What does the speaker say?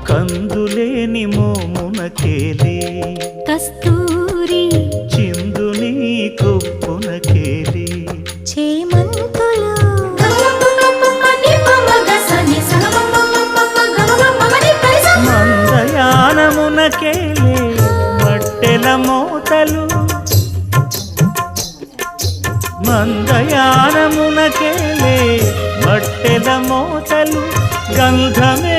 కందులేని మోమునకేలే కస్తూరి చిందుని కొప్పునకేలే చేమంతులు మందయానమునకేలే మట్టెల మోతలు మందయానమునకేలే మట్టెల మోతలు గంధమే